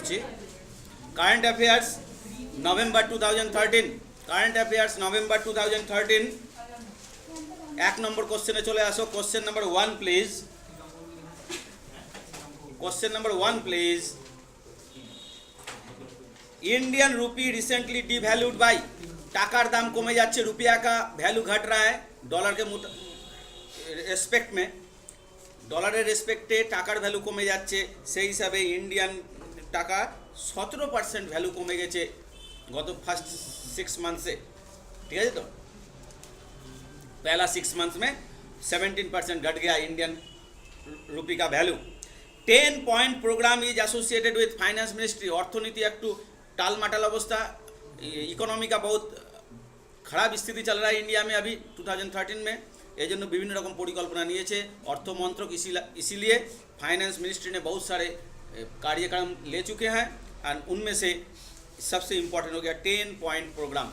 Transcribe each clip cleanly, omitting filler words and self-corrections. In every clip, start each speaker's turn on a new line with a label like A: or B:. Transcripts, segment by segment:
A: করছি। Current affairs November 2013, current affairs November 2013। 1 number কোশ্চেনে চলে আসো। Question number 1 please. Question number 1 please. Indian rupee recently devalued by, टाकार दाम कमे जाच्छे, रुपया का वैल्यू घट रहा है डॉलर के रेस्पेक्ट में, डॉलर रेस्पेक्टे टाकार वैल्यू कमे जाच्छे, सेई हिसाबे इंडियन टाका 17% वैल्यू कमे गेछे गत फर्स्ट 6 मंथ से। ठीक है तो पहला 6 मंथ में 17% घट गया इंडियन रूपी का value. 10 point program is associated with finance ministry. अर्थनीति एकटू टालमाटाल अवस्था, इकोनॉमी का बहुत खराब स्थिति चल रहा है इंडिया में अभी 2013 में। এই জন্য বিভিন্ন রকম পরিকল্পনা নিয়েছে অর্থ মন্ত্রক, इसीलिए फाइनेंस मिनिस्ट्री ने बहुत सारे कार्यक्रम ले चुके हैं और उनमें से सबसे इम्पोर्टेंट हो गया 10 पॉइंट प्रोग्राम,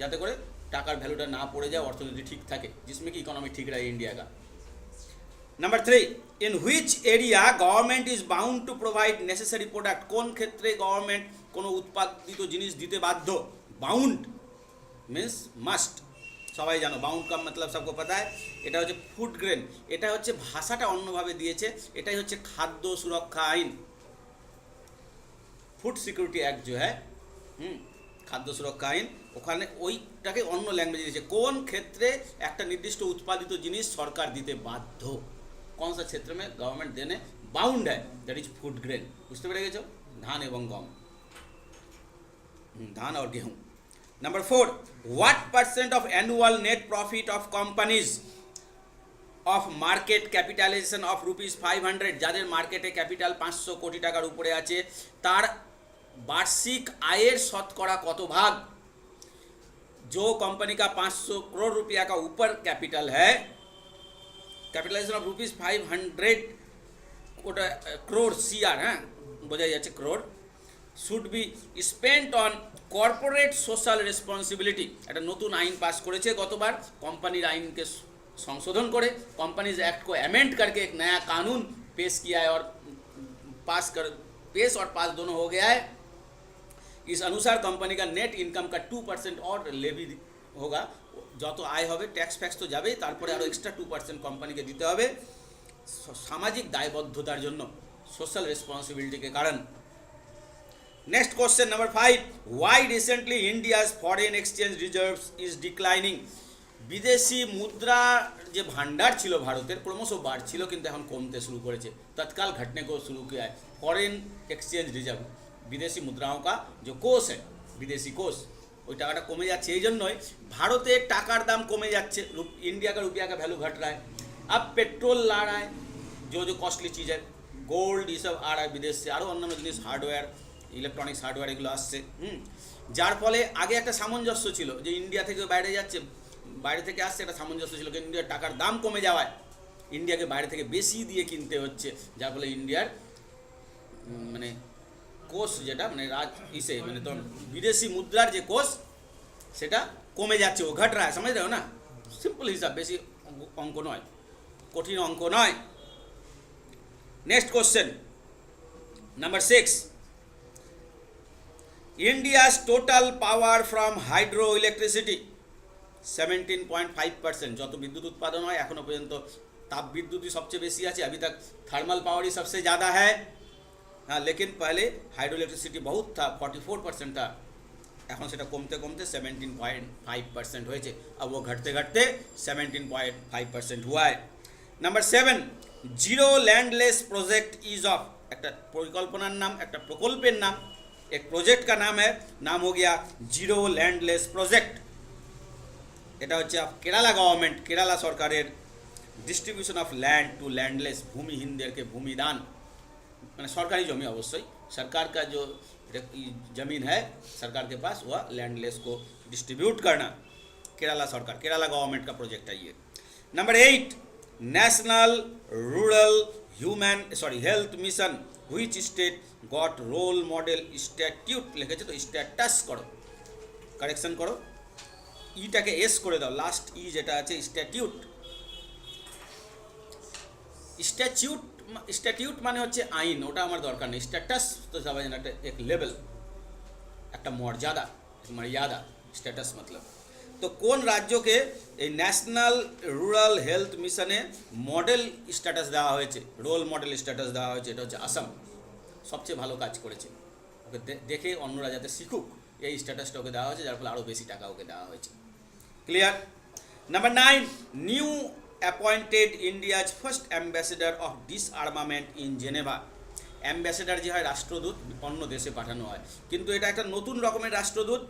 A: যাতে করে টাকার ভ্যালুটা না পড়ে যায়, অর্থনীতি ঠিক থাকে, जिसमें कि इकोनॉमी ठीक रहे इंडिया का। Number 3, in which area government is bound to provide necessary product. কোন ক্ষেত্রে গভর্নমেন্ট কোনো উৎপাদিত জিনিস দিতে বাধ্য। বাউন্ড मीन्स মাস্ট, সবাই জানো বাউন্ড का मतलब सबको पता है। এটা হচ্ছে ফুড গ্রেন, এটা হচ্ছে ভাষাটা অন্যভাবে দিয়েছে, এটাই হচ্ছে খাদ্য সুরক্ষা আইন, ফুড সিকিউরিটি অ্যাক্ট जो है, খাদ্য সুরক্ষা আইন, ওখানে ওইটাকে অন্য ল্যাঙ্গুয়েজে দিয়েছে। কোন ক্ষেত্রে একটা নির্দিষ্ট উৎপাদিত জিনিস সরকার দিতে বাধ্য, कौन सा क्षेत्र में गवर्नमेंट देने बाउंड है, दैट इज फूड ग्रेन। বুঝতে পেরে গেছো? ধান এবং গম, ধান और गेहूँ। Number 4, what percent of annual net profit of companies of market capitalization of ₹500, যাদের মার্কেটে ক্যাপিটাল 500 কোটি টাকার উপরে আছে, তার वार्षिक आयर शतकरा कत भाग। जो कंपनी का 500 करोड़ रुपया का ऊपर कैपिटल है, कैपिटलाइजेशन ऑफ ₹500 करोड़ CR, हाँ बोझा जाच्छे crore, should be spent on corporate social responsibility. एक नतून आईन पास करेছে गतबार, कंपनीर आईन के संशोधन करे, कंपनीज एक्ट को अमेंड करके एक नया कानून पेश किया है और पेश और पास दोनों हो गया है। इस अनुसार कंपनी का नेट इनकम का 2% और लेवी होगा। যত আয় হবে ট্যাক্স ফ্যাক্স তো যাবেই, তারপরে আরও এক্সট্রা 2% কোম্পানিকে দিতে হবে সামাজিক দায়বদ্ধতার জন্য, সোশ্যাল রেসপন্সিবিলিটিকে কারণ। Next question number 5, why recently India's foreign exchange reserves is declining. বিদেশি মুদ্রা যে ভান্ডার ছিল ভারতের ক্রমশ বাড়ছিল, কিন্তু এখন কমতে শুরু করেছে। तत्काल घटने को शुरू किया है। फॉरेन एक्सचेंज रिजर्व, विदेशी मुद्राओं का जो कोष है, विदेशी कोष, ওই টাকাটা কমে যাচ্ছে। এই জন্যই ভারতের টাকার দাম কমে যাচ্ছে, इंडिया का रुपया का वैल्यू घट रहा है। अब पेट्रोल ला रहा है, जो कॉस्टली चीज़ है, गोल्ड ये सब आ रहा है विदेश से, আরও অন্যান্য জিনিস হার্ডওয়্যার, ইলেকট্রনিক্স হার্ডওয়্যার এগুলো আসছে। যার ফলে আগে একটা সামঞ্জস্য ছিল যে ইন্ডিয়া থেকে বাইরে যাচ্ছে, বাইরে থেকে আসছে, একটা সামঞ্জস্য ছিল, কিন্তু ইন্ডিয়ার টাকার দাম কমে যাওয়ায় ইন্ডিয়াকে বাইরে থেকে বেশি দিয়ে কিনতে হচ্ছে, যার ফলে ইন্ডিয়ার মানে কোষ যেটা মানে ইসে মানে তো বিদেশি মুদ্রার যে কোষ সেটা কমে যাচ্ছে, ও ঘট रहा है। समझ रहे हो ना? सिंपल हिसाब, বেশি অঙ্ক নয়, কঠিন অঙ্ক নয়। Next question number 6, India's total power from hydro electricity 17.5%। যত বিদ্যুৎ উৎপাদন হয় এখনো পর্যন্ত ताप विद्युत ही सबसे बेसी है, अभी तक थर्मल पावर ही सबसे ज़्यादा है। हाँ, लेकिन पहले हाइड्रो इलेक्ट्रिसिटी बहुत था, 44% था, এখন সেটা কমতে কমতে 17.5% হয়েছে। अब वो घटते घटते 17.5% हुआ है। Number 7, zero landless project is of. একটা পরিকল্পনার নাম, একটা প্রকল্পের নাম, एक प्रोजेक्ट का नाम है, नाम हो गया জিরো लैंडलेस प्रोजेक्ट। এটা হচ্ছে কেরালা গভর্নমেন্ট, কেরালা সরকারের distribution of land to landless, भूमिहीनदेर के भूमिदान, मैंने सरकारी जमी, अवश्य सरकार का जो ज़मीन है सरकार के पास, वह लैंडलेस को डिस्ट्रीब्यूट करना, केरला सरकार, केरला गवर्नमेंट का प्रोजेक्ट है ये। Number 8, national rural health mission which state got role model statute. लिखे तो स्टैटास करो, करेक्शन करो, ইটাকে এস করে দাও, লাস্ট ই যেটা আছে স্ট্যাটিউট, স্ট্যাটিউট স্ট্যাটিউট মানে হচ্ছে আইন, ওটা আমার দরকার নেই। স্ট্যাটাস তো সবাই জানে, একটা এক লেভেল, একটা মর্যাদা, মর্যাদা, স্ট্যাটাস মতলব। তো কোন রাজ্যকে এই ন্যাশনাল রুরাল হেলথ মিশনে মডেল স্ট্যাটাস দেওয়া হয়েছে, রোল মডেল স্ট্যাটাস দেওয়া হয়েছে? এটা হচ্ছে আসাম। সবচেয়ে ভালো কাজ করেছে, ওকে দেখে অন্যরা যাতে শিখুক, এই স্ট্যাটাসটা ওকে দেওয়া হয়েছে, যার ফলে আরও বেশি টাকা ওকে দেওয়া হয়েছে। Clear? Number 9, new appointed India's first ambassador of disarmament in Geneva. Ambassador যে হয় রাষ্ট্রদূত, অন্য দেশে পাঠানো হয়, কিন্তু এটা একটা নতুন রকমের রাষ্ট্রদূত।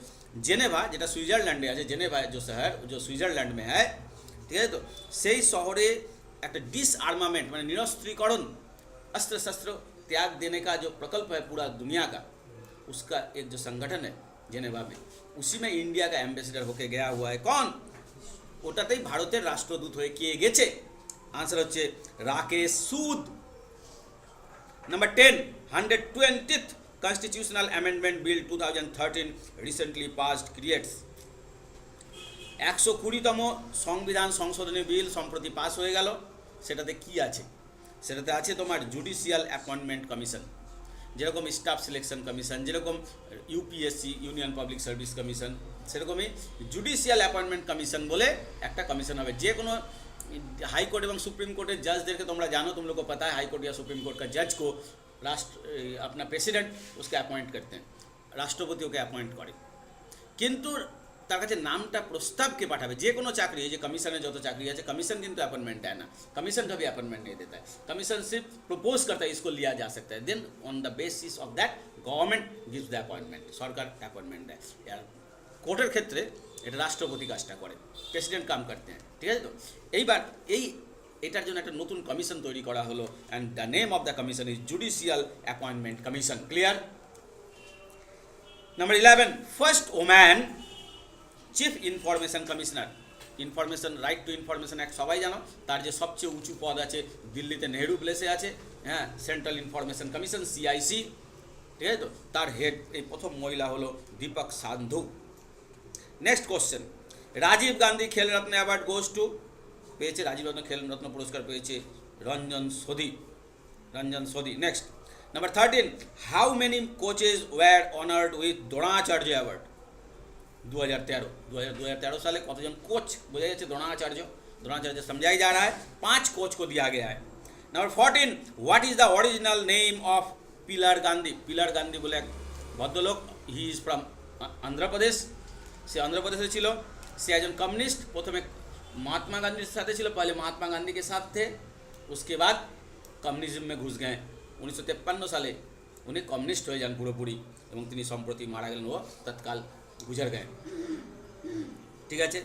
A: জেনেভা, যেটা সুইজারল্যান্ডে আছে, জেনেভা যে শহর जो সুইজারল্যান্ড में है, ঠিক আছে, তো সেই শহরে একটা डिसआर्मामेंट মানে निरस्त्रीकरण, अस्त्र शस्त्र त्याग देने का जो प्रकल्प है पूरा दुनिया का, उसका एक जो संगठन है जेनेवा में, उसी में इंडिया का एम्बेसडर होके गया हुआ है। कौन? ওটাতেই ভারতের রাষ্ট্রদূত হয়ে কে গেছে? আনসার হচ্ছে Rakesh Sood. Number 10, 120th constitutional amendment bill 2013 recently passed creates. 120তম সংবিধান সংশোধনী বিল সম্প্রতি পাস হয়ে গেল। সেটাতে কি আছে? সেটাতে আছে তোমার জুডিশিয়াল অ্যাপয়েন্টমেন্ট কমিশন, যেরকম স্টাফ সিলেকশন কমিশন, যেরকম UPSC union public service commission, সেরকমই জুডিশিয়াল অ্যাপয়েন্টমেন্ট কমিশন বলে একটা কমিশন হবে। যে কোনো हाईकोर्ट एवं सुप्रीम कोर्ट जज के तुम्हारा जानो, तुम लोग को पता है हाईकोर्ट या सुप्रीम कोर्ट का जज को राष्ट्र अपना प्रेसिडेंट उसके अपॉइंट करते हैं, राष्ट्रपति ओके अपॉइंट करे, किन्तु তার কাছে নামটা প্রস্তাবকে পাঠাবে। যে কোনো চাকরি, এই যে কমিশনের যত চাকরি আছে, কমিশন কিন্তু अपॉइंटमेंट है ना, कमीशन कभी अपॉइंटमेंट नहीं देता है, कमीशन सिर्फ प्रपोज करता है इसको लिया जा सकता है, then on the basis of that government gives the appointment, सरकार अपॉइंटमेंट देয়। यार কোর্টের ক্ষেত্রে এটা রাষ্ট্রপতি কাজটা করে, প্রেসিডেন্ট কাম করতে हैं, ঠিক আছে। তো এইবার এটার জন্য একটা নতুন কমিশন তৈরি করা হলো, and the name of the commission is judicial appointment commission. Clear? Number 11, first woman chief information commissioner. Information right two information act সবাই জানো, তার যে সবচেয়ে উঁচু পদ আছে দিল্লিতে নেহেরু প্লেসে আছে, হ্যাঁ, সেন্ট্রাল ইনফরমেশন কমিশন CIC, ঠিক আছে। তো তার হেড এই প্রথম মহিলা হলো Deepak Sandhu. Next question, Rajiv Gandhi Khel Ratna award goes to, পেয়েছে রাজীব গান্ধী খেলরত্ন পুরস্কার পেয়েছে Ranjan Sodhi, Ranjan Sodhi. Next number 13, how many coaches were honoured with Dronacharya award? 2013 साले कतजन कोच बोझा जाए द्रोणाचार्य समझाई जा रहा है, 5 कोच को दिया गया है। Number 14, what is the original name of Pilar Gandhi? Pilar Gandhi बोले एक भद्रलोक, হি ইজ फ्रॉम आंध्रप्रदेश, से आंध्रप्रदेशे छिलो, से एकजन कम्युनिस्ट, प्रथमे महात्मा गांधीर साथे छिलो, पहले महात्मा गांधी के साथ थे, उसके बाद कम्युनिज्म में घुस गए। 1953 साले उन्हें कम्युनिस्ट हो जान पुरोपुरी, এবং তিনি সম্প্রতি মারা গেলেন, ও তৎকাল गुजर गए, ठीक है।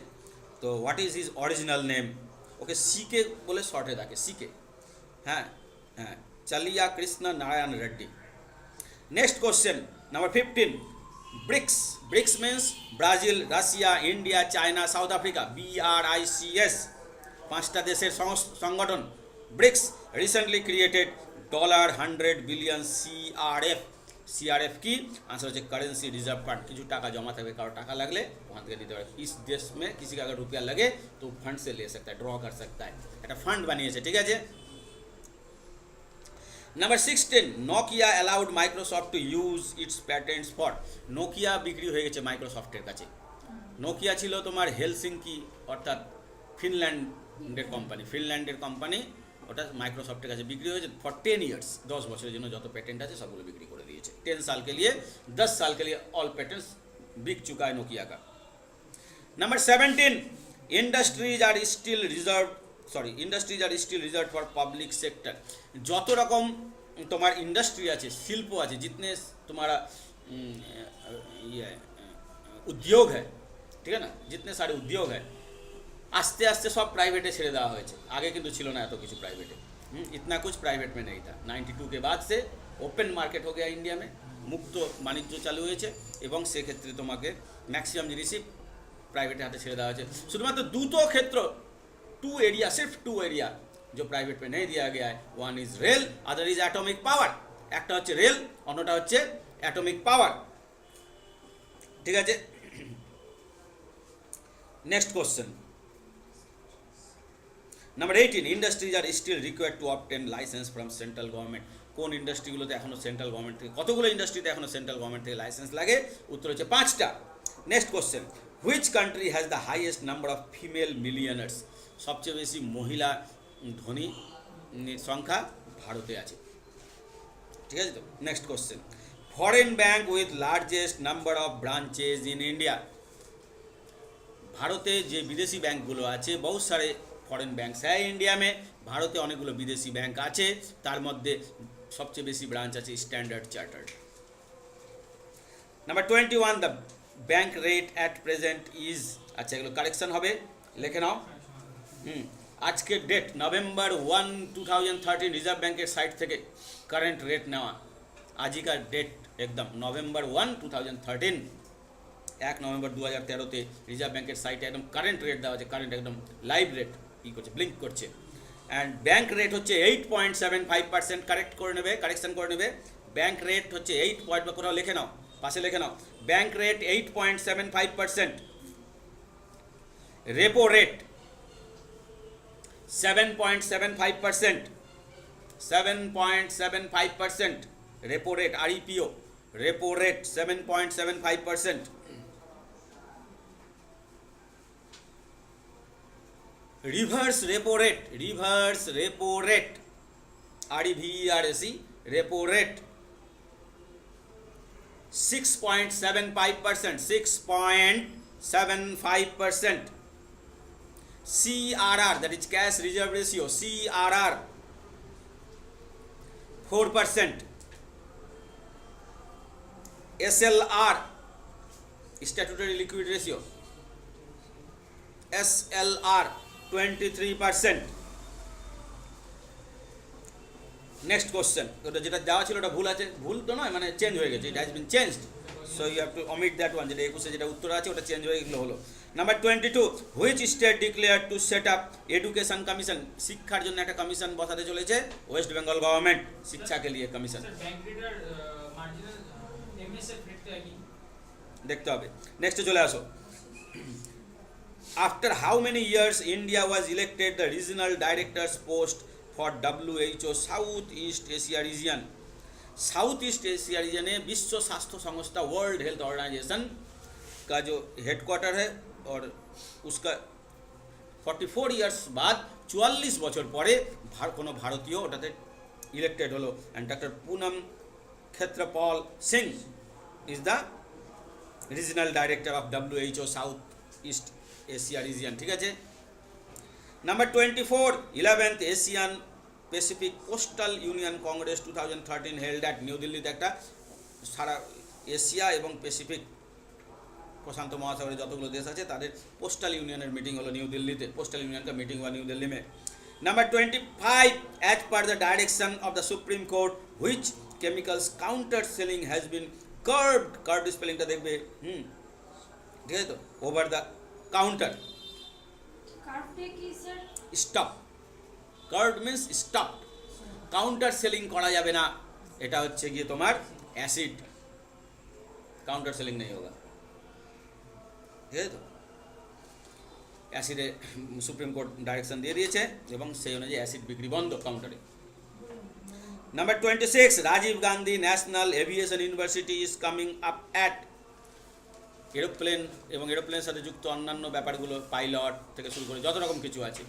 A: तो what is his original name? Okay CK बोले शॉर्टे থাকে, सीके, हाँ हाँ, Chaliya Krishna Narayan Reddy. Next question number 15, BRICS. BRICS means Brazil, Russia, India, China, South Africa, BRICS, 5টা দেশের সংগঠন। BRICS recently created $100 billion CRF की आंसर होच्छे करेंसी रिजर्व फंड। किछु टाका जमा थाकबे, कारो टाका लागले वहाँ থেকে দিতে পারে। इस देश में किसी का अगर रुपया लगे तो फंड से ले सकता है, ड्रॉ कर सकता है, একটা ফান্ড বানিয়েছে, ঠিক আছে। Number 16, Nokia allowed Microsoft to use its patents for. Nokia বিক্রি হয়ে গেছে মাইক্রোসফটের কাছে। নোকিয়া ছিল তোমার হেলসিঙ্কি অর্থাৎ ফিনল্যান্ডের কোম্পানি, ফিনল্যান্ডের কোম্পানি, ওটা মাইক্রোসফটের কাছে বিক্রি হয়েছে ফর 10 ইয়ার্স, 10 বছরের জন্য যত পেটেন্ট আছে সবগুলো বিক্রি করে দিয়েছে। 10 साल के लिए 10 साल के लिए ऑल पेटेंट्स बिक चुका है नोकिया का। Number 17, industries are still reserve for public sector. যত রকম তোমার ইন্ডাস্ট্রি আছে, শিল্প আছে, जितने तुम्हारा ये उद्योग है, ठीक है ना, जितने सारे उद्योग है आस्ते आस्ते सब प्राइवेटे ছেড়ে দেওয়া হয়েছে। आगे কিন্তু ছিল না এত কিছু प्राइवेटे, इतना कुछ प्राइवेट में नहीं था। 92 के बाद से ओपन मार्केट हो गया इंडिया में, मुक्त বাণিজ্য চালু হয়েছে, এবং সেক্ষেত্রে তোমাকে ম্যাক্সিমাম জিনিসই প্রাইভেটের হাতে ছেড়ে দেওয়া হয়েছে। শুধুমাত্র দুটো ক্ষেত্র, 2 एरिया, सिर्फ 2 एरिया जो प्राइवेट में नहीं दिया गया है, one is rail, other is atomic power. একটা হচ্ছে রেল, অন্যটা হচ্ছে অ্যাটমিক পাওয়ার, ঠিক আছে। Next question, number 18, industries are still required to obtain licence from central government. কোন ইন্ডাস্ট্রিগুলোতে এখনও সেন্ট্রাল গভর্নমেন্ট থেকে, কতগুলো ইন্ডাস্ট্রিতে এখনও সেন্ট্রাল গভর্নমেন্ট থেকে লাইসেন্স লাগে? উত্তর হচ্ছে 5টা। Next question, which country has the highest number of female millionaires? সবচেয়ে বেশি মহিলা ধনী সংখ্যা ভারতে আছে, ঠিক আছে তো। Next question, foreign bank with largest number of branches in India. ভারতে যে বিদেশি ব্যাংকগুলো আছে, बहुत सारे फॉरेन बैंक्स है इंडिया में, ভারতে অনেকগুলো বিদেশি ব্যাংক আছে, তার মধ্যে সবচেয়ে বেশি ব্রাঞ্চ আছে standard chartered. Number 21, the bank rate at present is, আচ্ছা এগুলো কারেকশন হবে, লিখে নাও। আজকের ডেট নভেম্বর 1, 2013 রিজার্ভ ব্যাংকের সাইট থেকে কারেন্ট রেট নেওয়া, আজিকার ডেট একদম নভেম্বর 1, 2013, 1 নভেম্বর 2013-তে রিজার্ভ ব্যাংকের সাইটে একদম কারেন্ট রেট দেওয়া আছে, কারেন্ট একদম লাইভ রেট কী করছে, ব্লিঙ্ক করছে। অ্যান্ড ব্যাংক রেট হচ্ছে 8.75%, কারেক্ট করে নেবে, কারেকশন করে নেবে। ব্যাংক রেট হচ্ছে 8 পয়েন্ট, বা কোথাও লিখে নাও, পাশে লিখে নাও, bank rate 8.75%, repo rate 7.75%, 7.75%, repo rate, REPO, repo rate 7.75%। Reverse repo rate, reverse repo rate, REVERS, repo rate 6.75%, 6.75%। CRR, that is cash reserve ratio, CRR 4%। SLR, statutory liquid ratio, SLR 23%। Next question, ওটা যেটা দেওয়া ছিল ওটা ভুল আছে, ভুল তো নয়, মানে চেঞ্জ হয়ে গেছে, it has been changed, so you have to omit that one. যেটা 21-এ যেটা উত্তর আছে ওটা চেঞ্জ হয়ে গেলো হলো। Number 22, which state declare to set up education commission? শিক্ষার জন্য একটা কমিশন বসাতে চলেছে ওয়েস্ট বেঙ্গল গভর্নমেন্ট, শিক্ষাকে নিয়ে কমিশন। দেখতে হবে। নেক্সটে চলে আসো, after how many years India was elected the regional directors post for WHO south east Asia region? South east Asia region है विश्व स्वास्थ्य संस्था, वर्ल्ड हेल्थ ऑर्गेनाइजेशन का जो हेडक्वार्टर है, और उसका 44 ইয়ার্স বাদ 44 বছর পরে কোনো ভারতীয় ওটাতে ইলেক্টেড হলো। And doctor Poonam Khetrapal Singh is the regional director of WHO south east Asia region, ঠিক আছে। Number 24, 11th Asian Pacific coastal union congress 2013 held at new দিল্লিতে। একটা সারা এশিয়া এবং প্যাসিফিক প্রশান্ত মহাসাগরের যতগুলো দেশ আছে তাদের পোস্টাল ইউনিয়নের মিটিং হলো নিউ দিল্লিতে, পোস্টাল यूनियन का मीटिंग हुआ न्यू दिल्ली में। Number 25, as per the direction of the supreme court which chemicals counter selling has been curbed, curbed स्पेलिंगটা দেখবে, ঠিক আছে তো, ওভার দ্য কাউন্টার,
B: কার্ভে কি sir?
A: Stop, curb means stop, counter selling করা যাবে না, এটা হচ্ছে গিয়ে তোমার অ্যাসিড, কাউন্টার সেলিং নেই হোগা, ঠিক আছে তো। অ্যাসিডে সুপ্রিম কোর্ট ডাইরেকশন দিয়ে দিয়েছে এবং সেই অনুযায়ী অ্যাসিড বিক্রি বন্ধ কাউন্টারে। Number 26, Rajiv Gandhi national aviation university is coming up at, aeroplane এবং এরোপ্লেনের সাথে যুক্ত অন্যান্য ব্যাপারগুলো, পাইলট থেকে শুরু করে যত রকম কিছু আছে,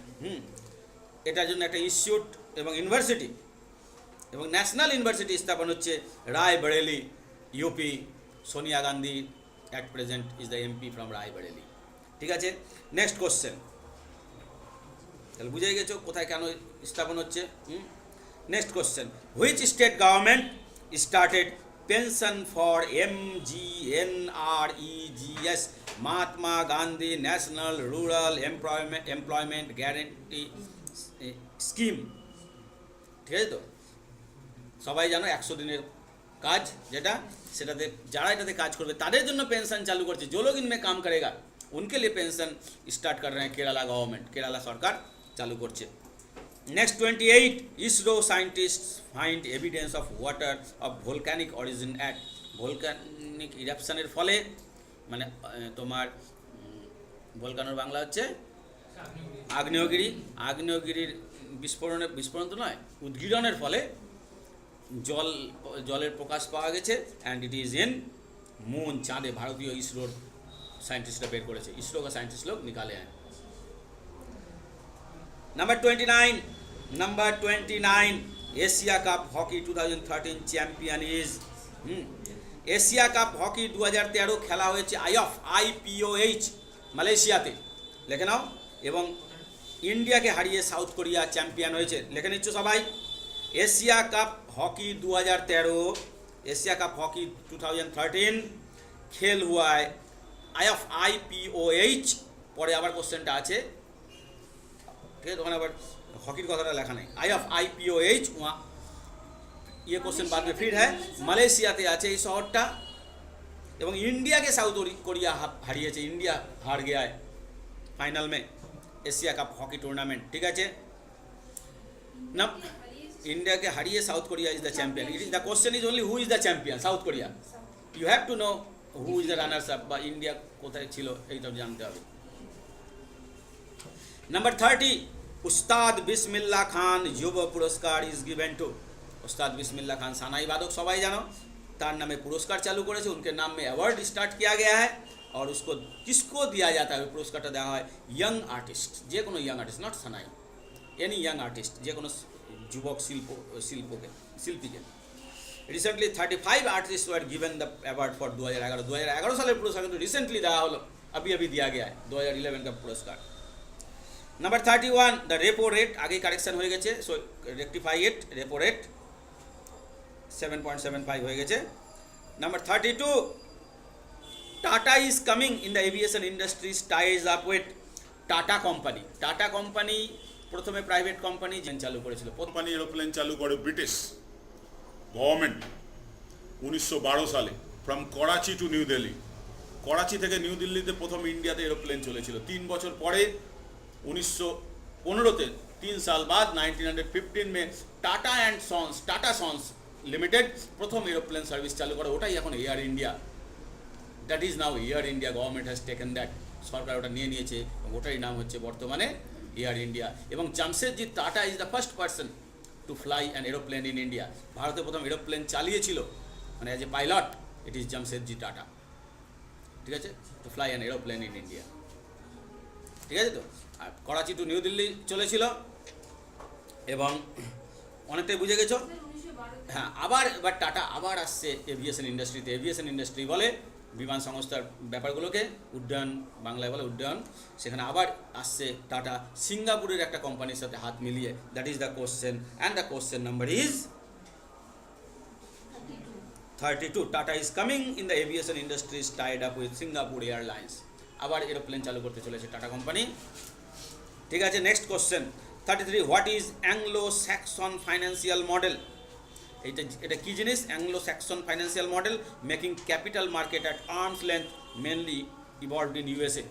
A: এটার জন্য একটা ইনস্টিটিউট এবং ইউনিভার্সিটি এবং ন্যাশনাল ইউনিভার্সিটি স্থাপন হচ্ছে Raebareli, UP. Sonia Gandhi at present is the MP from Raebareli, ঠিক আছে। নেক্সট কোশ্চেন, তাহলে বুঝে গেছো কোথায় কেন স্থাপন হচ্ছে। Next question, which state government started pension for MGNREGS, Mahatma Gandhi national rural employment guarantee scheme, ঠিক আছে তো। সবাই জানো 100 দিনের কাজ যেটা, সেটাতে যারা এটাতে কাজ করবে তাদের জন্য পেনশন চালু করছে, जो लोग इनमें काम करेगा उनके लिए पेंशन स्टार्ट कर रहे हैं केरला गवर्नमेंट, केरला सरकार चालू করছে। Next 28, ISRO scientist find evidence of water of volcanic origin at, volcanic ইরাপশনের ফলে, মানে তোমার ভোলকানোর বাংলা হচ্ছে আগ্নেয়গিরির বিস্ফোরণ তো নয়, উদ্গীরণের ফলে জলের প্রকাশ পাওয়া গেছে, and it is in moon, চাঁদে। ভারতীয় ইসরোর साइंटिस्टরা বের করেছে, इसरो का साइंटिस्ट लोग निकाले हैं। Number 29 Asia cup hockey 2013 champion is Asia cup hockey 2013 খেলা হয়েছে IPOH মালয়েশিয়াতে, লিখে নাও। এবং ইন্ডিয়াকে হারিয়ে সাউথ কোরিয়া চ্যাম্পিয়ন হয়েছে, লিখে নিচ্ছ সবাই। Asia cup hockey 2013, Asia cup hockey 2013 खेल हुआ है IPOH। পরে আবার কোশ্চেনটা আছে, ঠিক আছে, ওখানে আবার हॉकी কথাটা লেখা নেই। IPOH वहाँ ये क्वेश्चन बाद में फिर है। মালয়েশিয়াতে আছে এই শহরটা, এবং ইন্ডিয়াকে সাউথ কোরিয়া হারিয়েছে, ইন্ডিয়া হার গया है फाइनल में एशिया कप हॉकी टूर्नामेंट, ठीक है। ना इंडिया के हारिए South Korea is the champion. It is the question is only who is the champion South Korea, you have to know who is the runners up বা India কোথায় ছিল এইটা জানতে হবে। नंबर 30 उस्ताद बिस्मिल्लाह खान युव पुरस्कार इज गिवन टू। उस्ताद बिस्मिल्लाह खान सानाई वादक सबाई जानो, तार नामे पुरस्कार चालू करे, उनके नाम में अवार्ड स्टार्ट किया गया है। और उसको किसको दिया जाता है पुरस्कार देওয়া হয় यंग आर्टिस्ट, যে কোনো यंग आर्टिस्ट, नॉट सानाई, एनी यंग आर्टिस्ट, যে কোনো যুবক শিল্পীকে। Recently 35 artist were given the award for 2011 सालेর পুরস্কার কিন্তু রিসেন্টলি দেওয়া হলো, अभी दिया गया है 2011 का पुरस्कार। नंबर 31 द रेपो रेट, आगे करेक्शन हो গেছে, सो रेक्टिफाई इट, रेपो रेट 7.75 হয়ে গেছে। Number 32 Tata is coming in the aviation industries ties up with Tata company. Tata company প্রথমে প্রাইভেট কোম্পানি চালু করেছিল,
C: কোম্পানি এরোপ্লেন চালু করে ব্রিটিশ গভর্নমেন্ট 1912 সালে, from Karachi two new Delhi. Karachi থেকে নিউ দিল্লিতে প্রথম ইন্ডিয়াতে এরোপ্লেন চলেছিল। 3 বছর পরে 1915-তে 3 साल बाद 1915 में टाटा एंड सन्स लिमिटेड प्रथम एरोप्लेन सर्विस चालू করে, ওটাই এখন Air India. That is now Air India, government has taken that, সরকার ওটা নিয়ে নিয়েছে, ওটাই নাম হচ্ছে বর্তমানে এয়ার ইন্ডিয়া। এবং Jamsetji tata is the first person to fly an aeroplane in India. ভারতে প্রথম এরোপ্লেন চালিয়েছিল মানে as a pilot, it is Jamsetji tata, ঠিক আছে, to fly an aeroplane in India, ঠিক আছে। তো আর করাচি টু নিউ দিল্লি চলেছিল, এবং অনেকটাই বুঝে গেছো। হ্যাঁ, এবার টাটা আবার আসছে এভিয়েশন ইন্ডাস্ট্রিতে। এভিয়েশন ইন্ডাস্ট্রি বলে বিমান সংস্থার ব্যাপারগুলোকে, উড্ডয়ন বাংলায় বলে উড্ডয়ন, সেখানে আবার আসছে টাটা সিঙ্গাপুরের একটা কোম্পানির সাথে হাত মিলিয়ে। That is the question, and the question number is 32 tata is coming in the aviation industries Tide up with Singapore airlines. আবার এরোপ্লেন চালু করতে চলেছে টাটা কোম্পানি, ঠিক আছে। Next question 33 what is Anglo Saxon financial model. এটা কি জিনিস? Anglo Saxon financial model making capital market at arms length mainly evolved in USA.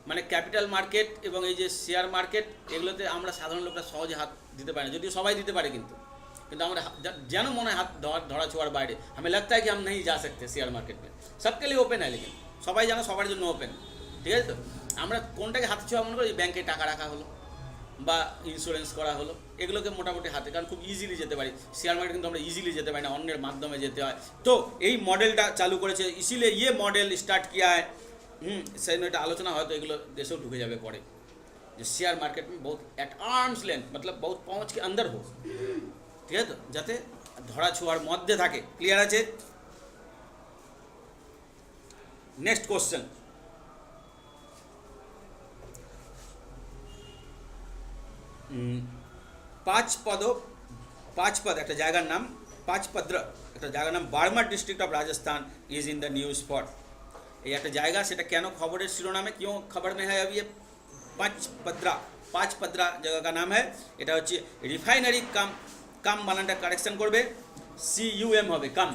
C: মানে ক্যাপিটাল মার্কেট এবং এই যে শেয়ার মার্কেট, এগুলোতে আমরা সাধারণ লোকরা সহজে হাত দিতে পারি না, যদিও সবাই দিতে পারে, কিন্তু আমরা যেন মনে হয় হাত ধরা ছোঁয়ার বাইরে। हमें लगता है कि हम नहीं जा सकते शेयर मार्केट में, सबके लिए ओपन है, लेकिन সবাই যেন সবার জন্য ওপেন, ঠিক আছে। তো আমরা কোনটাকে হাতে ছোঁয়া মনে করি? ব্যাংকে টাকা রাখা হলো বা ইন্স্যুরেন্স করা হলো, এগুলোকে মোটামুটি হাতে, কারণ খুব ইজিলি যেতে পারি। শেয়ার মার্কেট কিন্তু আমরা ইজিলি যেতে পারি না, অন্যের মাধ্যমে যেতে হয়। তো এই মডেলটা চালু করেছে, ইসিলিয়ে ইয়ে মডেল স্টার্ট কিয়া है। সেই এটা আলোচনা হয়তো এগুলো দেশেও ঢুকে যাবে পরে, যে শেয়ার মার্কেট में बहुत एट आर्म्स लेंथ मतलब बहुत पहुँच के अंदर हो, ঠিক আছে, তো যাতে ধরা ছোঁয়ার মধ্যে থাকে। ক্লিয়ার আছে? নেক্সট কোশ্চেন, পাঁচপদ একটা জায়গার নাম, পাঁচপদ্র একটা জায়গার নাম, Barmer district of Rajasthan is in the news spot. এই একটা জায়গা, সেটা কেন খবরের শিরোনামে, क्यों खबर में है अभी ये পাঁচপদ্রা जगह का नाम है। এটা হচ্ছে রিফাইনারি কাম বানানটা কারেকশন করবে, CUM হবে, cum,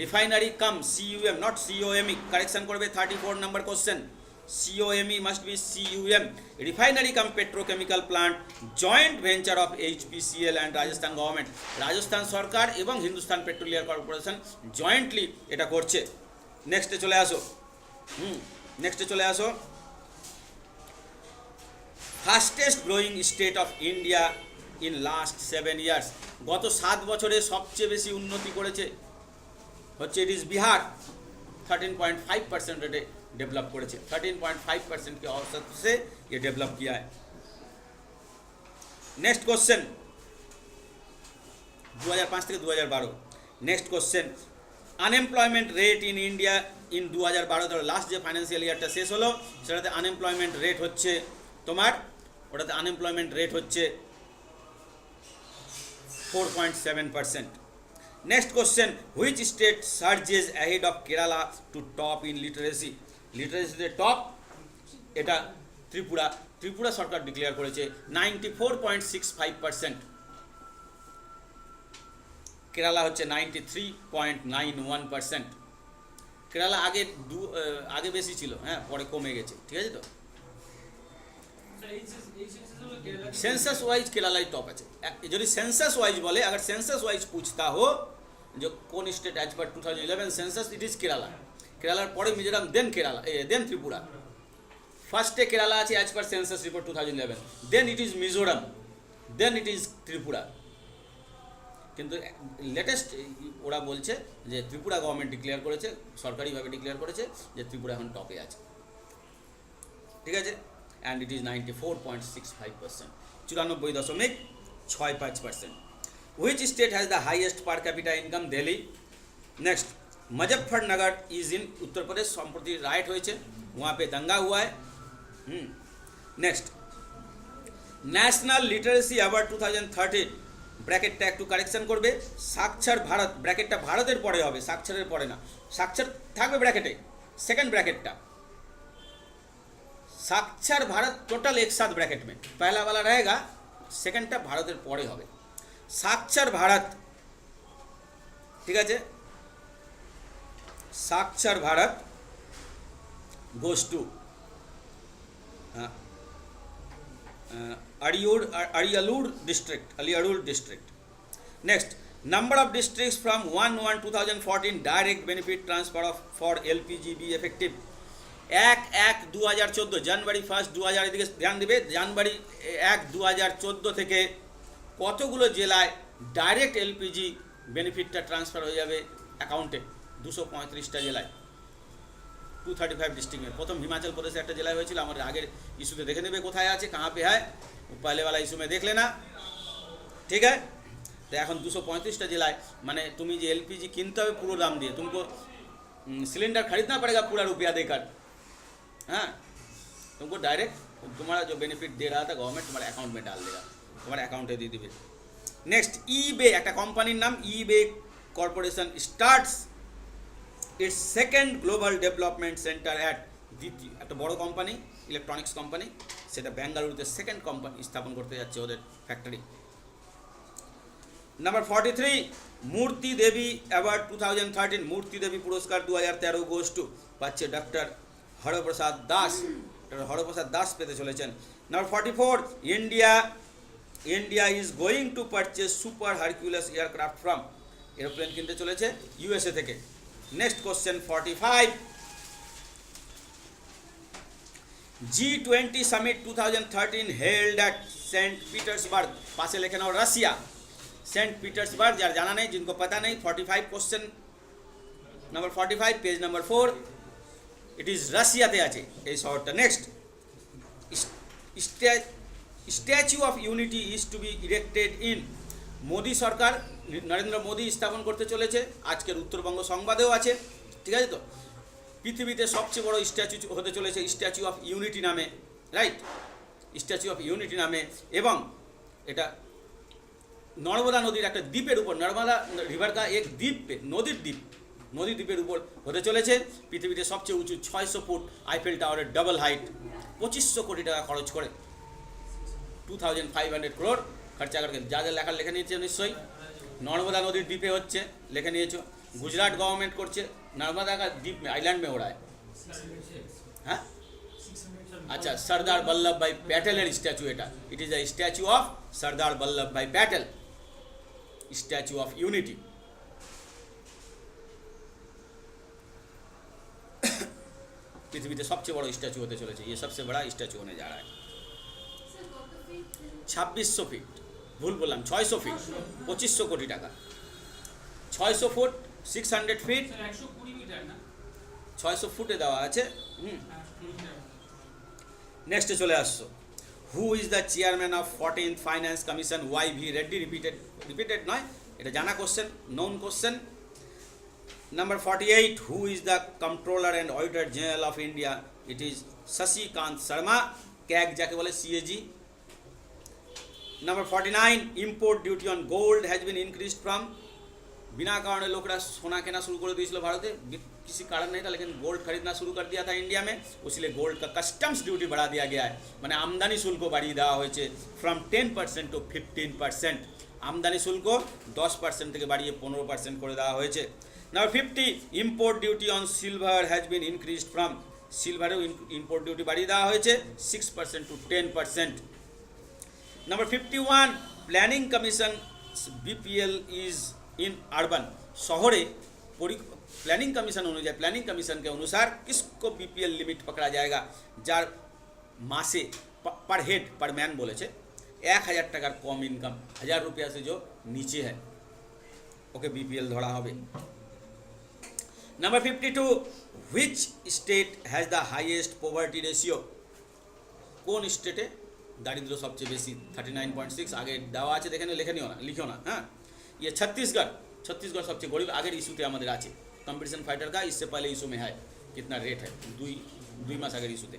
C: refinery cum CUM, not COME, correction করবে। 34 number question, COME must be CUM, refinery cum petrochemical plant, joint venture of HPCL and Rajasthan government. Rajasthan সরকার এবং হিন্দুস্তান পেট্রোলিয়াম কর্পোরেশন জয়েন্টলি এটা করছে। নেক্সটে চলে আসো,
A: fastest growing state of India in last 7 years, গত 7 বছরে সবচেয়ে বেশি উন্নতি করেছে হচ্ছে ইট ইজ বিহার। 13.5% রেটে डेवलप করেছে। 13.5% के औसत से ये डेवलप किया है। नेक्स्ट क्वेश्चन 2005 থেকে 2012। Next question unemployment rate in India in 2012, ধরো লাস্ট যে ফাইন্যান্সিয়াল ইয়ারটা শেষ হলো সেটাতে আনএমপ্লয়মেন্ট রেট হচ্ছে তোমার, ওটাতে আনএমপ্লয়মেন্ট রেট হচ্ছে 4.7%। Next question which state surges ahead of Kerala to top in literacy, লিটারেসিতে টপ এটা ত্রিপুরা, ত্রিপুরা সরকার ডিক্লেয়ার করেছে 94.65%, কেরালা হচ্ছে 93.91%। কেরালা আগে বেশি ছিল, হ্যাঁ পরে কমে গেছে, ঠিক আছে তো। सेंसस वाइज केरला टॉप আছে, যদি সেন্সাস ওয়াইজ বলে, अगर सेंसस वाइज पूछता हो जो कौन state as per 2011 census, it is Kerala. केरलार পরে মিজোরাম, দেন কেরালা, দেন ত্রিপুরা। ফার্স্টে কেরালা আছে as per census report 2011, then it is Mizoram, then it is Tripura. কিন্তু লেটেস্ট ওরা বলছে যে ত্রিপুরা গভর্নমেন্ট ডিক্লেয়ার করেছে, সরকারিভাবে ডিক্লেয়ার করেছে যে ত্রিপুরা এখন টপে আছে, ঠিক আছে। and it is 94.65%, 94.65%। which state has the highest per capita income? Delhi। next Muzaffarnagar is in Uttar Pradesh, সম্প্রতি রাইট হয়েছে, वहाँ पे दंगा हुआ है। नेक्स्ट ন্যাশনাল লিটারেসি অ্যাওয়ার্ড 2013 ব্র্যাকেটটা একটু কারেকশন করবে, সাক্ষর ভারত, ব্র্যাকেটটা ভারতের পরে হবে, সাক্ষরের পরে না, সাক্ষর থাকবে ব্র্যাকেটে, सेकंड ब्रैकेटটা साक्षर भारत टोटल एक साथ ब्रैकेट में, पहला वाला रहेगा, सेकंडটা ভারতের পরে হবে, साक्षर भारत, ठीक है। Saakshar Bharat goes to Ariyalur district. Next number of districts from 1/1/2014 direct benefit transfer of for LPG be effective। 1/1/2014 জানুয়ারি 1 2000, এদিকে ধ্যান দেবে, জানুয়ারি 1 2014 থেকে কতগুলো জেলায় ডাইরেক্ট এলপিজি বেনিফিটটা ট্রান্সফার হয়ে যাবে অ্যাকাউন্টে? 235টা জেলায়, 235 डिस्ट्रिक्ट में। প্রথম হিমাচল প্রদেশে একটা জেলায় হয়েছিল, আমাদের আগের ইস্যুতে দেখে নেবে কোথায় আছে, কাহা पे है, पहले वाला इशू में देख लेना, ठीक है। तो এখন 235টা জেলায়, মানে তুমি যে এলপিজি কিনতে হবে পুরো দাম দিয়ে, तुमको सिलेंडर खरीदना पड़ेगा पूरा रुपया देकर, हाँ, तुमको डायरेक्ट तुम्हारा जो बेनिफिट दे रहा था गवर्नमेंट तुम्हारे अकाउंट में डाल देगा, तुम्हारे अकाउंटे দিয়ে দিবে। नेक्स्ट ईबे, একটা কোম্পানির নাম eBay corporation starts it's second global development centre at, দ্বিতীয় একটা বড় কোম্পানি, ইলেকট্রনিক্স কোম্পানি, সেটা বেঙ্গালুরুতে সেকেন্ড কোম্পানি স্থাপন করতে যাচ্ছে ওদের ফ্যাক্টরি। नंबर 43 মূর্তি দেবী অ্যাওয়ার্ড 2013, মূর্তি দেবী পুরস্কার 2013 গোস টু, পাচ্ছে ডক্টর হরপ্রসাদ দাস, ডক্টর হরপ্রসাদ দাস পেতে চলেছেন। Number 44 India is going to purchase super Hercules aircraft from, aeroplane কিনতে চলেছে ইউএসএ থেকে। Next question 45 G20 summit 2013 held at Saint Petersburg, পাশে লেখে নাও রাশিয়া, सेंट पीटर्सबर्ग, যারা জানা নেই, जिनको पता नहीं, 45 question number 45 page number 4, it is রাশিয়াতে আছে এই শহরটা। Next Statue of Unity is to be erected in, Modi সরকার, নরেন্দ্র মোদি স্থাপন করতে চলেছে, আজকের উত্তরবঙ্গ সংবাদেও আছে, ঠিক আছে তো। পৃথিবীতে সবচেয়ে বড় স্ট্যাচু হতে চলেছে স্ট্যাচু অফ ইউনিটি নামে, রাইট, স্ট্যাচু অফ ইউনিটি নামে, এবং এটা নর্মদা নদীর একটা দ্বীপের উপর, নর্মদা রিভার কা এক দ্বীপ पे, নদীর দ্বীপের উপর হতে চলেছে। পৃথিবীতে সবচেয়ে উঁচু 600 ফুট আইফেল টাওয়ারের ডাবল হাইট, 2500 কোটি টাকা খরচ করে, 2500 crore খরচা করে, যা যা লেখার লেখে নিয়েছে নিশ্চয়ই, নর্মদা নদীর দ্বীপে হচ্ছে, লেখে নিয়েছো। গুজরাট গভর্নমেंट করছে, नर्मदा का द्वीप में, आइलैंड में हो रहा है, हाँ अच्छा, सरदार वल्लभ भाई पैटेलेर स्टैचू, এটা it is a statue of Sardar Vallabh Bhai Patel, Statue of Unity. पृथ्वी के सबसे बड़ा स्टैचू होते चले, ये सबसे बड़ा स्टैचू होने जा रहा है।
B: सर
A: 2600 ফিট, ভুল বললাম 600 ফিট, 2500 কোটি টাকা। 600 ফুট 600 ফিট,
D: 120 মিটার না
A: 600 ফুটে দেওয়া আছে। নেক্সটে চলে আসছো, who is the chairman of 14th finance commission? Y V Reddy. Repeated নয়, এটা জানা question, known question. Number 48, who is the controller and auditor general of India? It is Shashikant Sharma, CAG যাকে বলে, CAG. Number 49, import duty on gold has been increase from? बिना कारण लोग सोना कहना शुरू कर दिए भारत में, किसी कारण नहीं था, लेकिन गोल्ड खरीदना शुरू कर दिया था इंडिया में, इसलिए गोल्ड का कस्टम्स ड्यूटी बढ़ा दिया गया है। मैंने आमदानी शुल्क बढ़ी देवा হয়েছে फ्रॉम 10% टू 15%। আমদানি শুল্ক 10% থেকে বাড়িয়ে 15% করে দেওয়া হয়েছে। Number 50, import duty on silver has been increase from? সিলভারেও ইম্পোর্ট ডিউটি বাড়িয়ে দেওয়া হয়েছে 6% to 10%। Number 51, planning commission BPL is in urban? शहरे प्लानिंग कमीशन अनुसार, प्लानिंग कमीशन के अनुसार किसको बीपीएल लिमिट पकड़ा जाएगा? जार मासे पर हेड पर मैन बोले 1000 টাকার कम इनकम, 1000 रुपया से जो नीचे है, ओके बीपीएल धरा होबे। Number 52, which state has the highest poverty ratio? कौन स्टेटे दारिद्र सबसे बेसी? 39.6 आगे देवा আছে, দেখেন লিখে নিও না, লিখো না। हाँ, ये छत्तीसगढ़ सबसे गरीब। आगे इशूते हमारे आचे कंपटीशन फाइटर का, इससे पहले इशू में है कितना रेट है, दुई मास आगे इशूते।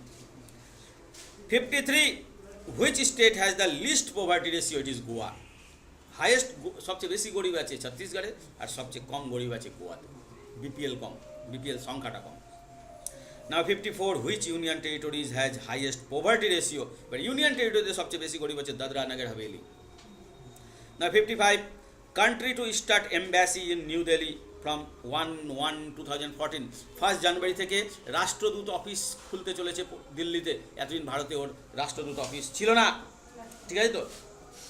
A: 53, which state has the list poverty ratio? It is Goa. Highest सबसे बेसी गरीब আছে छत्तीसगढ़ে, और सबसे कम गरीब আছে গোয়াতে। बीपीएल कम, बीपीएल সংখ্যাটা কম। Now 54, which union territories has highest poverty ratio? But union टेरिटरीতে সবচেয়ে বেশি গরিব আছে Dadra Nagar Haveli. Now 55, country to start embassy in New Delhi from 1/1/2014। 1 জানুয়ারি থেকে রাষ্ট্রদূত অফিস খুলতে চলেছে দিল্লিতে। এতদিন ভারতে ওর রাষ্ট্রদূত অফিস ছিল না, ঠিক আছে তো?